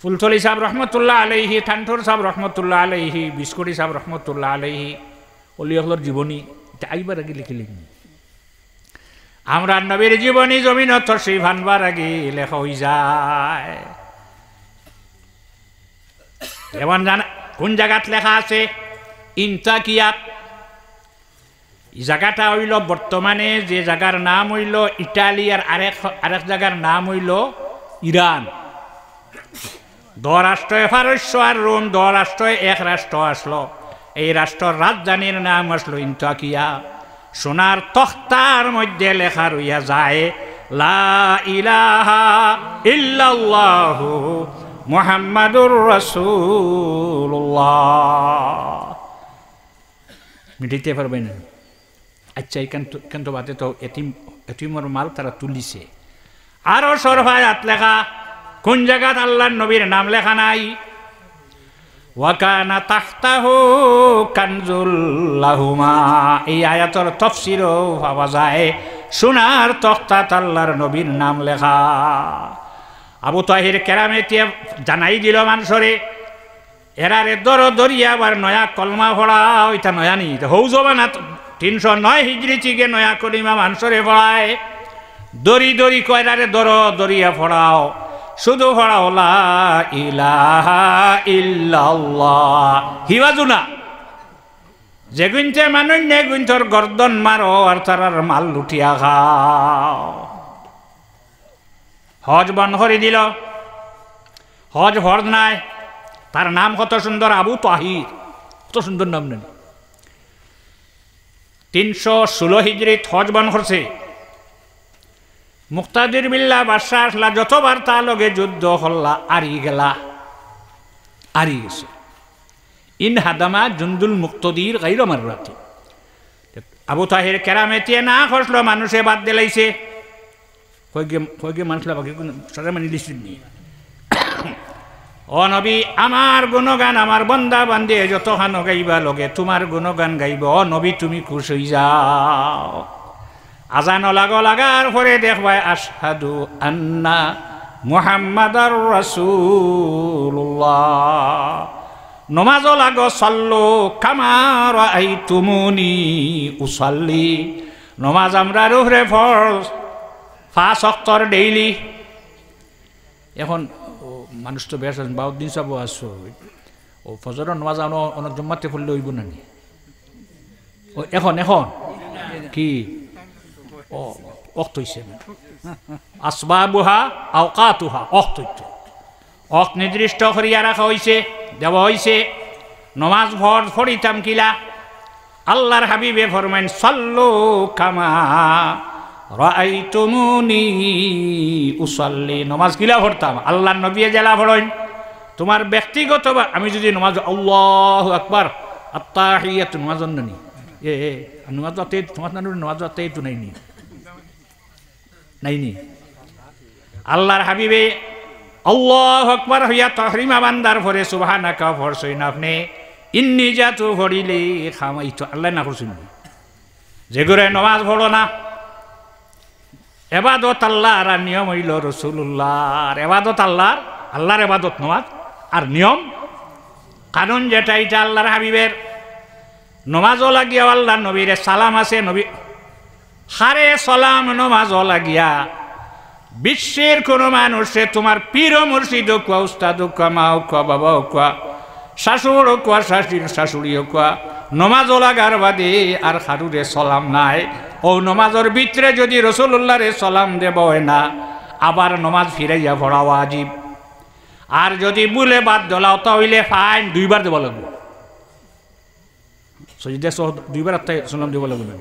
ফুলতলি সাহেব রহমতুল্লাহ আলাইহি, ঠান্ঠুর সাহেব রহমতুল্লাহ আলাইহি, বিস্কুটি সাহেব রহমতুল্লাহ আলাইহি, অলিহলর জীবনী এটা আইবার আগে লিখিলেন। আমরা নবীর জীবনী জমিন তশরিফ আনবার আগে লেখা হয়ে যায়। যেমন জানা কোন জায়গাত লেখা আছে ইনতাকিয়াত, এই জায়গাটা হইল বর্তমানে যে জায়গার নাম হইল ইটালি, আর আরেক জায়গার নাম হইল ইরান। দ রাষ্ট্রয় ফারস্য আর রোম, দ রাষ্ট্রয় এক রাষ্ট্র আসলো। এই রাষ্ট্রের রাজধানীর নাম আসলো ইনতাকিয়া। সোনার তখতার মধ্যে লেখা রইয়া যায় লা ইলাহা ইল্লাল্লাহু মুহাম্মাদুর রাসূলুল্লাহ। মিটাইতে পারবেন না? আচ্ছা, এখান তো বাদে তো এটিমর মাল তারা তুলিছে। আরো সরফায়াত লেখা কোন জায়গাত আল্লাহর নবীর নাম লেখা নাই? ওয়াকানা তাহতাহু কানজুল লাহুমা। এই আয়াতর তাফসীরও পাওয়া যায় সোনার তখতাত আল্লাহর নবীর নাম লেখা। আবু তাহির কেরামেতে জানাই দিল মানুষরে, এরারে দরিয়া আবার নয়া কলমা পড়া, ওইটা নয়া নি হৌ জবানা 309 হিজরি চিকে নয়া কলিমা মানুষরে পড়ায়। দরি কয়রারে দরিয়া পড়াও, শুধু পড়াও লা ইলাহা ইল্লাল্লাহ। হিওয়াজুনা যে গুনতে মানুষ নে গুনতর গর্দন মারো আর তারার মাল লুটিয়া খাও। হজ বন্ধ করে দিল, হজ ফরজ নাই। তার নাম কত সুন্দর, আবু তাহির, কত সুন্দর নাম নেন। 316 হিজরিত হজ বন্ধ করছে। মুক্তাদির বিল্লাহ বাদশাহ আসলা, যতবার তার লগে যুদ্ধ হল্লা আরি গেছে। ইন হাদামা জুন্দুল মুক্তদির গাইর মাররাতি। আবু তাহির কেরামেতিয়ে না খসলো, মানুষে বাদ দিলাইছে। কয়েক মানুষ বাকি সারা মানি দিচ্ছেন নি। ও নবী, আমার গুণগান আমার বন্দা বান্ধে যতখানো গাইবা লগে তোমার গুণগান গাইব। ও নবী, তুমি খুশ হই যাও। আজান লাগার পরে দেখবাই আশহাদু আন্না মুহাম্মাদার রাসূলুল্লাহ। নমাজ লাগো সাল্লু কামা রাআইতুমুনি উসাল্লি। নমাজ আমরা রুহরে ফরজ 5 ওয়াক্তর ডেইলি। এখন মানুষ তো বেশ বাউদ্দিন সাহেব আসছো, ও ফজরের নামাজ অনেক জম্মাতে পড়লে হইব না নি? ও এখন কি ও অক্ত হইছে আসবাবুহা আওকাতুহা অক্ত হইতো। অক নির্দিষ্ট করিয়া রাখা হইছে, দেওয়া হইছে। নমাজ ফরজ পড়িতাম কিলা? আল্লাহর হাবিবে ফরমাইন সাল্লু কামা রাআইতুমুনি উসাল্লি। নমাজ কিলা পড়তাম? আল্লাহর নবী জেলা পড়েন। তোমার ব্যক্তিগত আমি যদি নমাজ আল্লাহু আকবার আত্তাহিয়াতু নমাজ নি নমাজ আতে তোমার নমাজ আতে তো নাইনি আল্লাহর হাবিবে আল্লাহু আকবার হইয়া তাহরিমা বান্দার পরে সুবহানাকা পড়ছইন আপনি। ইন্নী জাতু পড়িলে খামাইতো আল্লাহ না করছেন। যেগুলো নমাজ পড়ো না, এবাদত আল্লাহর আর নিয়ম হইল রাসূলুল্লাহর। এবাদত আল্লাহর এবাদত নমাজ, আর নিয়ম কানুন যেটা এটা আল্লাহর হাবিবের। নমাজও লাগিয়া আল্লাহর নবীর সালাম আছে, নবী হারে সালাম নমাজও লাগিয়া বিশ্বের কোনো মানুষে তোমার পীর মুর্শিদ কোয়া, উস্তাদ কোয়া, মা কোয়া, বাবা কোয়া, শাশুড় কোয়া, শাশুড়িও কোয়া, নমাজও লাগার বাদে আর হারুরে সালাম নাই। ও নমাজের ভিতরে যদি রাসূলুল্লাহরে সালাম দেব হয় না, আবার নমাজ ফিরাইয়া পড়া ওয়াজিব। আর যদি ভুলে বাদ দলাও তাহলে ফাইন 2 বার দেব লাগবে। সজিদা 2 বার সালাম দেব লাগবে।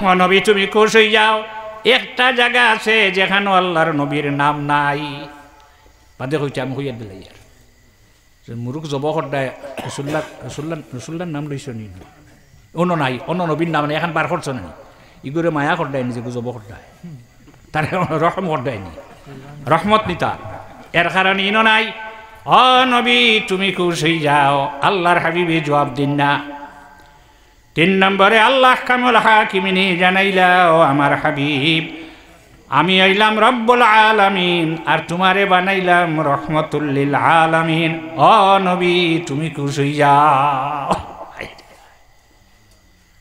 ও নবী, তুমি খুশ হয়ে যাও। একটা জায়গা আছে যেখানে আল্লাহর নবীর নাম নাই, বাদে হইতে আমি হইয়া দিলাই। আর মুরুখ জব করদায় রসুল্লার নাম লইছ নি? অন্য নাই, অন্য নবীর নাম নাই। এখন বার করছো না, ইগুরে মায়া করদায় নি, যে জব করদায় তার রহম করদায় নি, রহমত নি তার। এর কারণে ইনো নাই। ও নবী, তুমি খুশ হয়ে যাও। আল্লাহর হাবিবে জবাব দিন না। 3 নম্বরে আল্লাহ কামুল হাকিমিনী জানাইলা, ও আমার হাবিব, আমি হইলাম রব্বুল আলামিন আর তোমারে বানাইলাম রহমতুল লিল আলামিন। ও নবী তুমি খুশ হই যাও।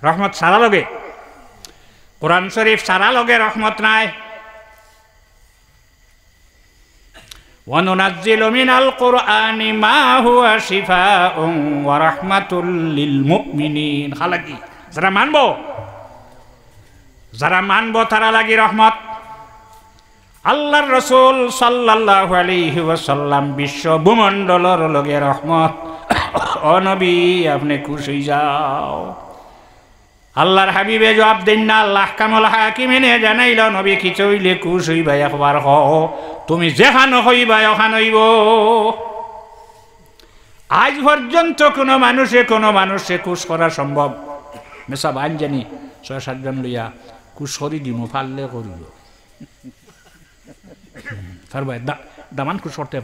রহমত সারা লগে, কোরআন শরীফ সারা লগে রহমত নাই। وَنُنَزِّلُ مِنَ الْقُرْآنِ مَا هُوَ شِفَاءٌ وَرَحْمَةٌ لِلْمُؤْمِنِينَ। খালাকি যারা মানবো তারা লাগি রহমত। আল্লাহর রাসূল সাল্লাল্লাহু আলাইহি ওয়াসাল্লাম বিশ্ব ভূমণ্ডলের লগে রহমত। ও নবী আপনি খুশ হই যাও। আল্লাহর হাবিবে জবাব দেন না, আল্লাহ কামল হাকিমিনে জানাইল নবী কি চইলে খুশ হইবা একবার হও, তুমি যেখানে হইবা ওখান হইব। আজ পর্যন্ত কোনো মানুষে খুশ করা সম্ভব মেসা বান জানি ৬-৭ জন লইয়া খুশ করি দিম ফাললে করিব পারবাই দামান খুশ করতে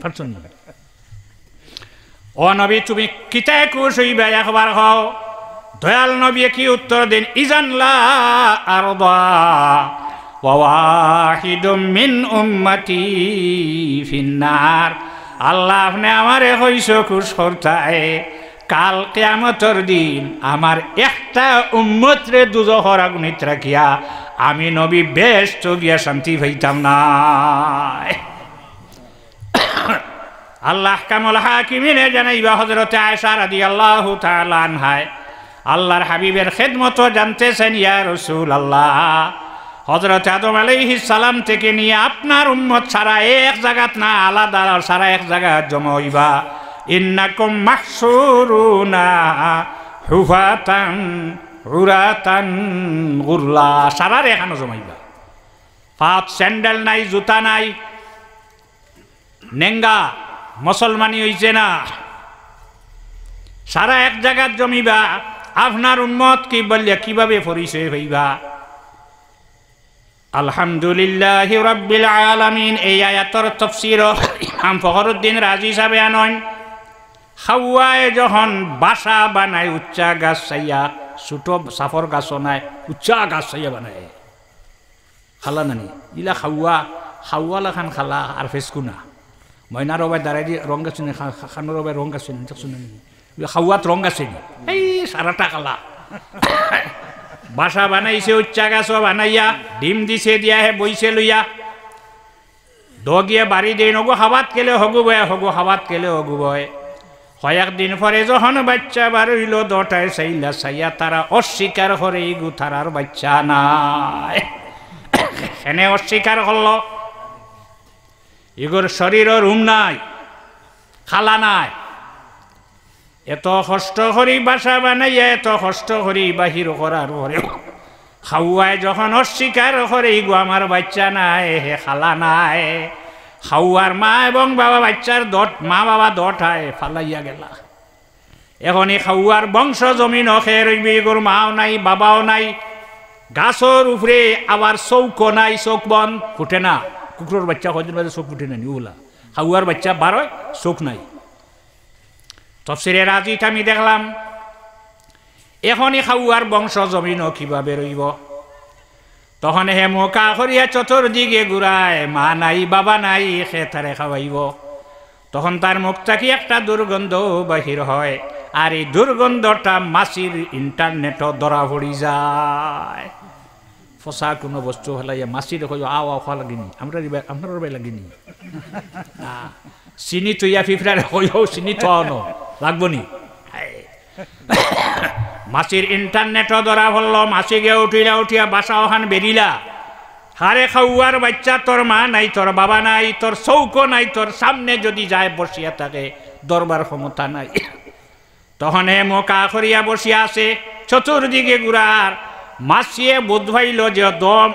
পারছুন না। ও নবী তুমি কিতায় খুশ হইবা একবার হও। দয়াল নবী কি উত্তর দেন, ইজান লা আরদা ওয়া ওয়াহিদুম মিন উম্মতি ফিন্নার। আল্লাহ আপনি আমারে হইছো খুশ করতায়, কাল কিয়ামতের দিন আমার একটা উম্মত রে দুজখর আগুনিত রাখিয়া আমি নবী বেহেশত গিয়া শান্তি পাইতাম না। আল্লাহ কামল হাকিমিনে জানাইবা হযরতে আয়েশা রাদিয়াল্লাহু তাআলা আনহা আল্লাহর হাবিবের খেদমত জানতেছেন, ইয়া রাসূলুল্লাহ হযরত আদম আলাইহিস সালাম থেকে নিয়ে আপনার উম্মত সারা এক জায়গাত না আলাদা সারা এক জায়গায় জমা হইবা। ইন্নাকুম মাহশুরুনা হুফাতান উরাতান গুরলা, সারার এখানে জমাইবা। পাত স্যান্ডেল নাই, জুতা নাই, নেঙ্গা মুসলমানি হইছে না, সারা এক জায়গাত জমিবা। আপনার উম্মত কি বললে কিভাবে পরিচয় হইবা? আলহামদুলিল্লাহি রাব্বিল আলামিন। এই আয়াতের তাফসীর ইমাম ফখরুদ্দিন রাজি সাহেব আনন, হাওয়ায়ে যখন বাসা বানায় উচ্চা গাছ চাইয়া, ছোট সাফর গাছ নাই উচ্চা গাছ চাইয়া বানায় খালা নানি ইলা হাওয়া লাখান খালা আর ফেসকুনা ময়নার ওবাই দাঁড়াই দিয়ে রং গাছ খানোর ওবাই রং গাছ হাওয়াত রং গাছ এই সারাটা খালা বাসা বানাইছে উচ্চা গাছও বানাইয়া ডিম দিছে দিয়া হে বইছে লইয়া দগিয়ে বাড়ি দিয়ে নগো হাবাত কেলে হগু বয় হগু হাবাত কেলে হগু বয়। কয়েকদিন পরে যখন বাচ্চা বার হইল দটায় চাইলা চাইয়া তারা অস্বীকার করে ইগু তারার বাচ্চা নাই। এনে অস্বীকার করল ইগুর শরীরের রুম নাই, খালা নাই। এত কষ্ট করি বাসা বানাইয়া এত কষ্ট করি বাহির করার পরে হাওয়ায় যখন অস্বীকার করে ইগু আমার বাচ্চা নাই, হে খালা নাই। হাওয়ার মা এবং বাবা বাচ্চার মা বাবা দটায় ফালাইয়া গেলা। এখন এই হাওয়ার বংশ জমিন খেয়ে রইবি, ইগুর মাও নাই বাবাও নাই। গাছর উপরে আবার চৌকো নাই, চোখ বন ফুটে না। কুকুরের বাচ্চা কদিন বাজে চোখ ফুটে না নিউলা, হাওয়ার বাচ্চা বারোয় চোখ নাই। তফসিরে রাজিত আমি দেখলাম এখনই হাওয়ার বংশ জমিন কিভাবে রইব। তখন হে মোকা করিয়া চতুর্দিকে ঘুরায়, মা নাই বাবা নাই, খেতারে খাওয়াইব। তখন তার মুখটা কি একটা দুর্গন্ধ বাহির হয়, আর এই দুর্গন্ধটা মাছির ইন্টারনেটও ধরা পড়ি যায়। ফসা কোনো বস্তু হলাইয়া মাছির কই আও খাওয়া লাগিনি, আপনার বাই লাগিনি চিনি তৈয়া ফিফরার হইও চিনি তো লাগবো নি। মাছির ইন্টারনেটও ধরা পড়ল, মাছি গিয়ে উঠিয়া বাসা ওখান বেরিলা। হারে খাওয়ার বাচ্চা তোর মা নাই, তোর বাবা নাই, তোর চৌকো নাই, তোর সামনে যদি যায় বসিয়া থাকে দরবার ক্ষমতা নাই। তখন হে মোকা করিয়া বসিয়া আছে চতুর্দিকে ঘুরার। মাছিয়ে বোধ হইল যে দম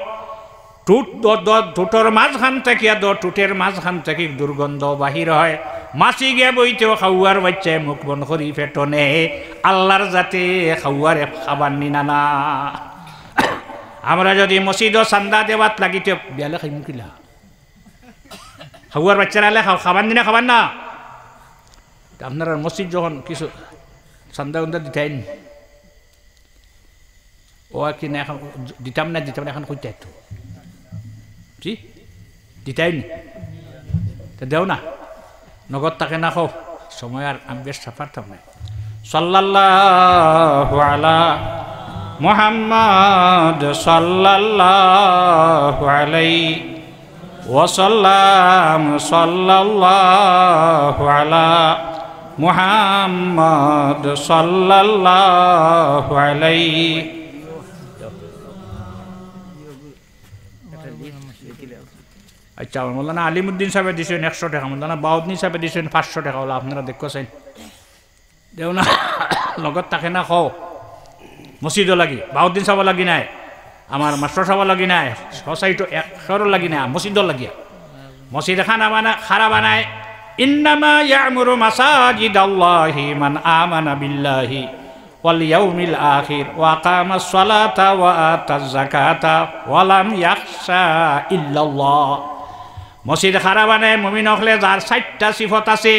টুটোর মাঝখান থেকে টুটের মাঝখান থেকে দুর্গন্ধ বাহির হয়। মাছি গিয়া বইতেও খাওয়ার বাচ্চায় মুখ বন্ধ করি ফেটনে আল্লাহর যাতে খাওয়ার খাবার নিনা না। আমরা যদি মসজিদ চান্দা দেওয়াত লাগিতে বিয়ালে খাই মুখিলা খাওয়ার বাচ্চারা আলে খাবার দিনা খাবার না। আপনারা মসজিদ যখন কিছু চান্দা উন্দা দিতেন ও কি না, এখন দিতাম না এখন কইতে একটু জি দিতাই নি তা দেও না নগদ তাকে না খাও সময় আর আমি বেশ পারতাম না সাল্লাল্লাহু আলা মুহাম্মদ সাল্লাল্লাহু আলাইহি ওয়াসাল্লাম সাল্লাল্লাহু আলা মুহাম্মদ সাল্লাল্লাহু আলাইহি আচ্ছা আমার মৌলানা আলিমুদ্দিন সাহেব দিয়েছেন 100 টাকা মৌলানা বাউদ্দিন সাহেব দিয়েছেন 500 টাকা হলো আপনারা দেখছেন দেও না লগত তাকে না খাও মসজিদও লাগি বাউদ্দিন সাহেব লাগি নাই আমার মাস্টার সাহেব লাগি নাই সোসাইটি একশোর লাগি নাই মসজিদও লাগিয়া মসজিদ খানা বানায় ইন্নামা ইয়ামুরু মাসাজিদাল্লাহি মান আমানা বিল্লাহি ওয়াল ইয়াউমিল আখির ওয়া আকামাস সালাতা ওয়া আতাজ যাকাতা ওয়া লাম ইয়াখশা ইল্লাল্লাহ মসজিদ খানা বানায় মুমিন হলে যার 60টা সিফত আছে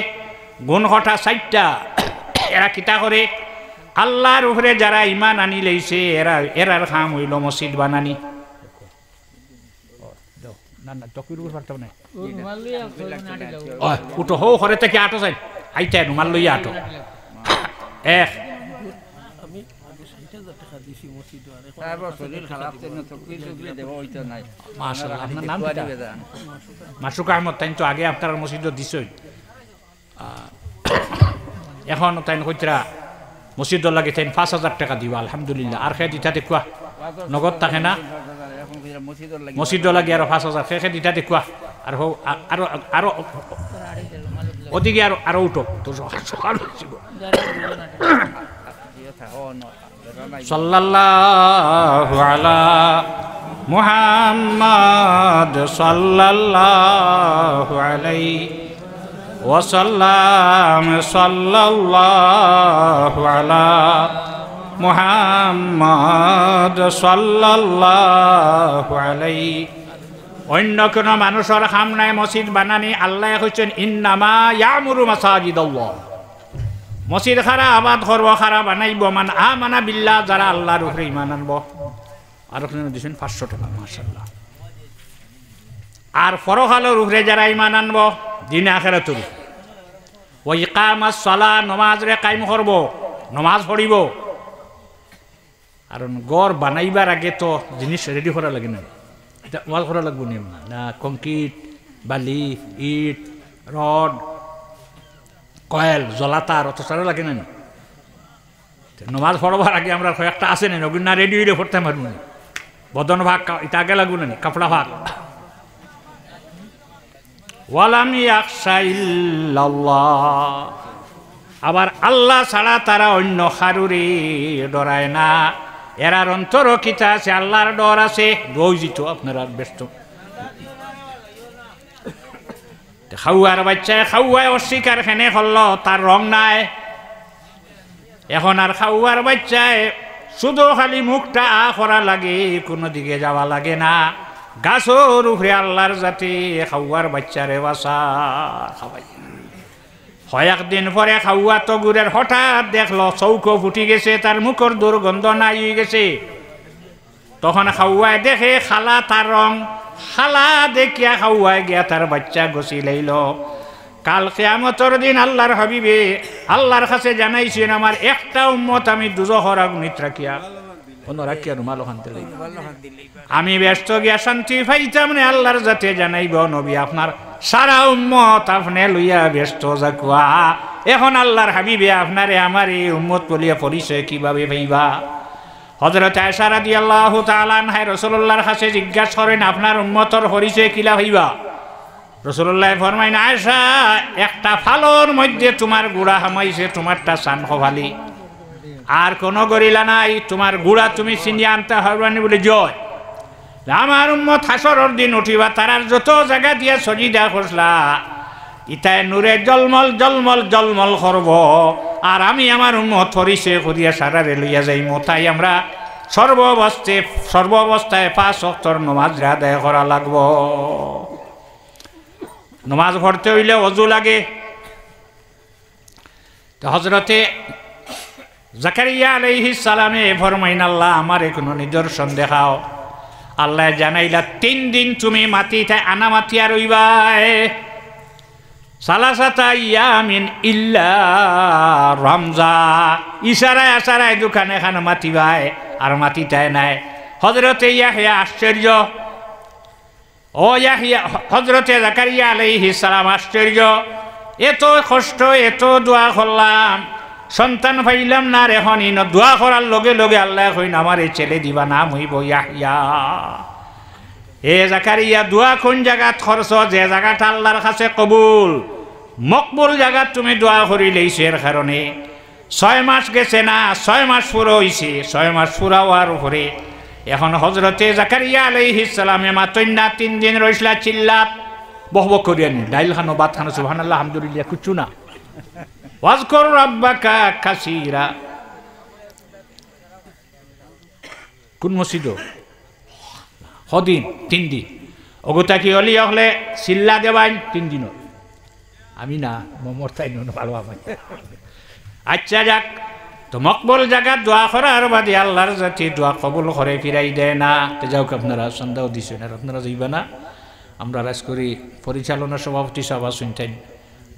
গুণ হঠা 60টা এরা কিতা করে আল্লাহর উপরে যারা ঈমান আনি লইছে এরার কাম হইল মসজিদ বানানি না না টকির উপর পারতাম না উঠো হো ঘরে থেকে আটো চাই আইতে রুমাল লইয়া আটো এক মাসুক আহমদ তাই তো আগে আপনার মসজিদ দিছই এখন তাই কইতরা মসজিদ লাগে তাই 5,000 টাকা দিবা আলহামদুলিল্লাহ আর খেয়ে দিতা দেখুয়া নগদ থাকে না মসজিদ লাগে আর 5,000 খেয়ে দিতা দেখুয়া আর হো আরো আরো ওদিকে আরো উঠো তো সকাল সাল্লাল্লাহু আলা মুহাম্মদ সাল্লাল্লাহু আলাইহি ওয়াসাল্লাম সাল্লাল্লাহু আলা মুহাম্মদ সাল্লাল্লাহু আলাইহি অন্য কোনো মানুষের কাম নাই মসজিদ বানানি আল্লাহ কইছেন ইন্নামা ইয়ামুরু মাসাজিদাল্লাহ মসজিদ খারা আবাদ করব খারা বানাইব মান আমানা বিল্লাহ যারা আল্লাহর উপরে ঈমান আনব আর ওখানে দিছেন 500 টাকা মাশাআল্লাহ আর পরকালের উপরে যারা ঈমান আনব দিন আখিরাতের ওয়া ইকামাস সালাহ নামাজ রে কায়েম করব নামাজ পড়িব আর ঘর বানাইবার আগে তো জিনিস রেডি করা লাগে না এটা ওয়াল করা লাগবে না কংক্রিট বালি ইট রড কয়েল জলাতার অত সারা লাগে না নমাজ পড়বার আগে আমরা কয়েকটা আছে না নগুন না রেডি হইলে পড়তে পারবো না বদন ভাগ এটা আগে লাগবে না কাপড়া ভাগ ওয়ালাম ইয়াখশা ইল্লাল্লাহ আবার আল্লাহ ছাড়া তারা অন্য কারুরে ডরায় না এরার অন্তর কিতা আছে আল্লাহর ডর আছে গৌজিত আপনারা ব্যস্ত খাওয়ার বাচ্চায় খাওয়ায় অস্বীকার খেনে করল তার রং নাই এখন আর খাওয়ার বাচ্চায় শুধু খালি মুখটা করা লাগে কোনো দিকে যাওয়া লাগে না গাছর উপরে আল্লাহর জাতি খাওয়ার বাচ্চারে বাসা খাওয়াই হয় একদিন পরে খাওয়া তো গুড়ের হঠাৎ দেখলো চৌকো ফুটি গেছে তার মুখর দুর্গন্ধ নাই হয়ে গেছে তখন খাওয়ায় দেখে খালা তার রং খালা দেখিয়া খাওয়ায় গিয়া তার বাচ্চা গছি লাইল কাল কিয়ামতের দিন আল্লাহর হাবিবে আল্লাহর কাছে জানাইছেন আমার একটা উম্মত আমি দুজখর আগুনিত রাখিয়া অন্য রাখিয়া রুমাল ওখানতে লাইল আমি ব্যস্ত গিয়া শান্তি পাইতাম না আল্লাহর জাতে জানাইব নবী আপনার সারা উম্মত আপনি লইয়া ব্যস্ত যাকুয়া এখন আল্লাহর হাবিবে আপনারে আমার এই উম্মত বলিয়া পরিচয় কিভাবে পাইবা হযরত আয়েশা রাদিয়াল্লাহু তাআলা আনহা রাসূলুল্লাহর কাছে জিজ্ঞাসা করেন আপনার উম্মতর পরিচয় কিলা হইবা রাসূলুল্লাহ ফরমাইন আয়েশা একটা ফালর মধ্যে তোমার গুড়া হামাইছে তোমারটা সান খভালি আর কোন গরিলা নাই তোমার গুড়া তুমি চিনিয়ে আনতে হরবানি বলে জয় আমার উম্মত হাসরের দিন উঠিবা তারার যত জায়গা দিয়ে সজিদা করলা ইতায় নূরে জলমল জলমল জলমল করব আর আমি আমার উম্মত পরিচয় করিয়া সারারে লইয়া যাইম তাই আমরা সর্বাবস্থায় 5 ওয়াক্তের নামাজ আদায় করা লাগব নামাজ পড়তে হইলে ওযু লাগে তো হযরতে জাকারিয়া আলাইহিস সালামে ফরমাইন আল্লাহ আমারে কোনো নিদর্শন দেখাও আল্লাহ জানাইলা 3 দিন তুমি মাটিতে আনা মাতিয়া রইবাই সালাসাতা ইয়ামিন ইল্লা রমজা ইশারায় আশারায় দোকানে খানে মাতিবাই আর মাটিটায় নাই হযরতে ইয়াহইয়া আশ্চর্য ও ইয়াহইয়া হযরতে জাকারিয়া আলাইহিস সালাম আশ্চর্য এত কষ্ট এত দোয়া করলাম সন্তান পাইলাম না রে হনি ন দোয়া করার লগে লগে আল্লাহ কইন আমার এই ছেলে দিবা নাম হইব ইয়াহইয়া এ জাকারিয়া দোয়া কোন জায়গাত খরচ যে জায়গাটা আল্লাহর কাছে কবুল মকবুল জায়গা তুমি দোয়া করি লইছো এর কারণে 6 মাস গেছে না 6 মাস পুরো হইছে 6 মাস পুরা হওয়ার উপরে এখন হযরতে জাকারিয়া আলাইহিস সালামে মাত্র 3 দিন রইসলা চিল্লাত বকবক করিয়া নি ডাইল খানো ভাত খানো সুবহানাল্লাহ আলহামদুলিল্লাহ কিচ্ছু না ওয়াজকুর রাব্বাকা কাসীরা কোন মসজিদ হদিন 3 দিন ওগোটা কি হলি হলে চিল্লা দেবাই 3 দিন আমি না মরতাই না ভালো আমায় আচ্ছা যাক তো মকবুল জায়গা দোয়া করার বাদে আল্লাহর জাতি দোয়া কবুল করে ফিরাই দেয় না তো যাওক আপনারা সন্দেহ দিছেন আর আপনারা যাইবা না আমরা রাজ করি পরিচালনা সভাপতি সভা শুনতেন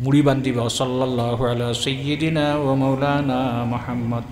মুড়ি বান্ধিবা সাল্লাল্লাহু আলা সাইয়্যিদিনা ওয়া মাওলানা মুহাম্মদ।